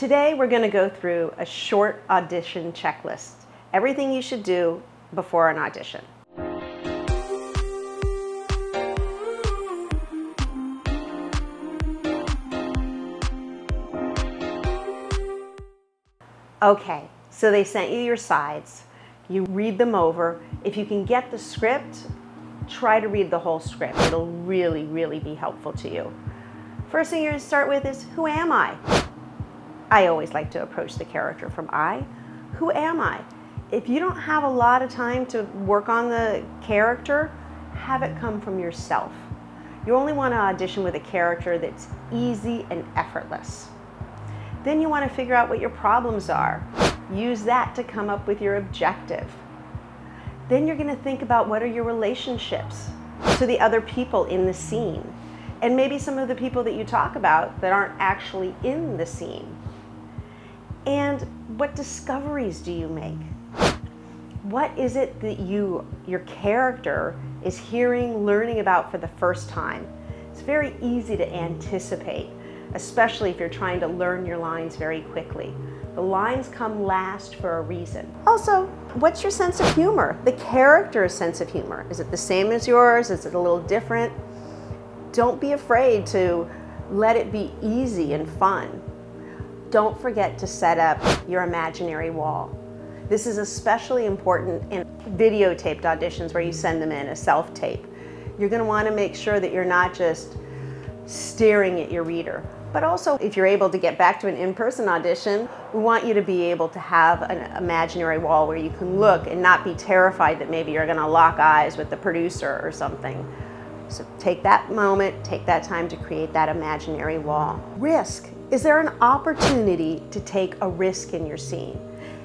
Today we're going to go through a short audition checklist. Everything you should do before an audition. Okay, so they sent you your sides. You read them over. If you can get the script, try to read the whole script. It'll really, really be helpful to you. First thing you're going to start with is, who am I? I always like to approach the character from I. Who am I? If you don't have a lot of time to work on the character, have it come from yourself. You only want to audition with a character that's easy and effortless. Then you want to figure out what your problems are. Use that to come up with your objective. Then you're going to think about what are your relationships to the other people in the scene, and maybe some of the people that you talk about that aren't actually in the scene. And what discoveries do you make? What is it that your character is hearing, learning about for the first time? It's very easy to anticipate, especially if you're trying to learn your lines very quickly. The lines come last for a reason. Also, what's your sense of humor? The character's sense of humor. Is it the same as yours? Is it a little different? Don't be afraid to let it be easy and fun. Don't forget to set up your imaginary wall. This is especially important in videotaped auditions where you send them in, a self-tape. You're going to want to make sure that you're not just staring at your reader. But also, if you're able to get back to an in-person audition, we want you to be able to have an imaginary wall where you can look and not be terrified that maybe you're going to lock eyes with the producer or something. So take that moment, take that time to create that imaginary wall. Risk. Is there an opportunity to take a risk in your scene?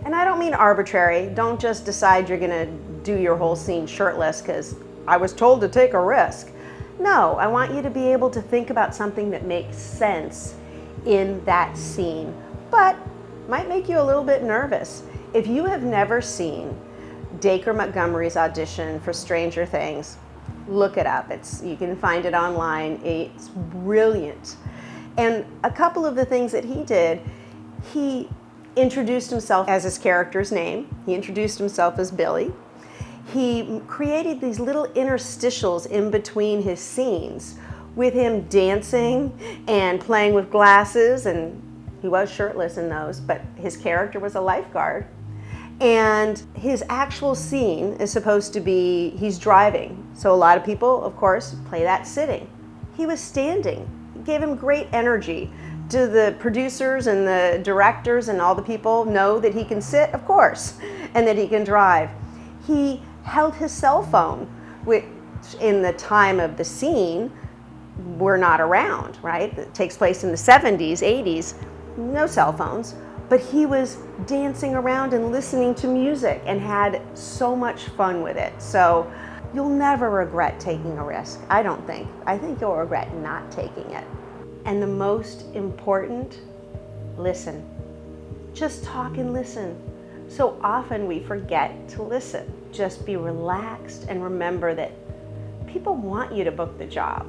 And I don't mean arbitrary. Don't just decide you're going to do your whole scene shirtless because I was told to take a risk. No, I want you to be able to think about something that makes sense in that scene, but might make you a little bit nervous. If you have never seen Dacre Montgomery's audition for Stranger Things, look it up. You can find it online. It's brilliant. And a couple of the things that he did, he introduced himself as his character's name. He introduced himself as Billy. He created these little interstitials in between his scenes with him dancing and playing with glasses, and he was shirtless in those, but his character was a lifeguard. And his actual scene is supposed to be, he's driving. So a lot of people, of course, play that sitting. He was standing. It gave him great energy. Do the producers and the directors and all the people know that he can sit? Of course, and that he can drive. He held his cell phone, which in the time of the scene were not around, right? It takes place in the 70s, 80s, no cell phones. But he was dancing around and listening to music and had so much fun with it. So you'll never regret taking a risk, I don't think. I think you'll regret not taking it. And the most important, listen. Just talk and listen. So often we forget to listen. Just be relaxed and remember that people want you to book the job.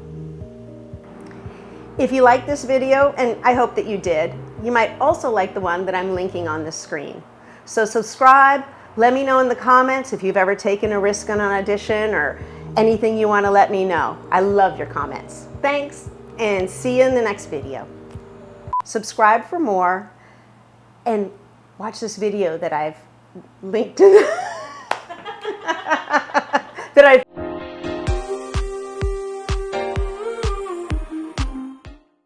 If you like this video, and I hope that you did, you might also like the one that I'm linking on the screen. So subscribe, let me know in the comments if you've ever taken a risk on an audition or anything you want to let me know. I love your comments. Thanks, and see you in the next video. Subscribe for more, and watch this video that I've linked to that I've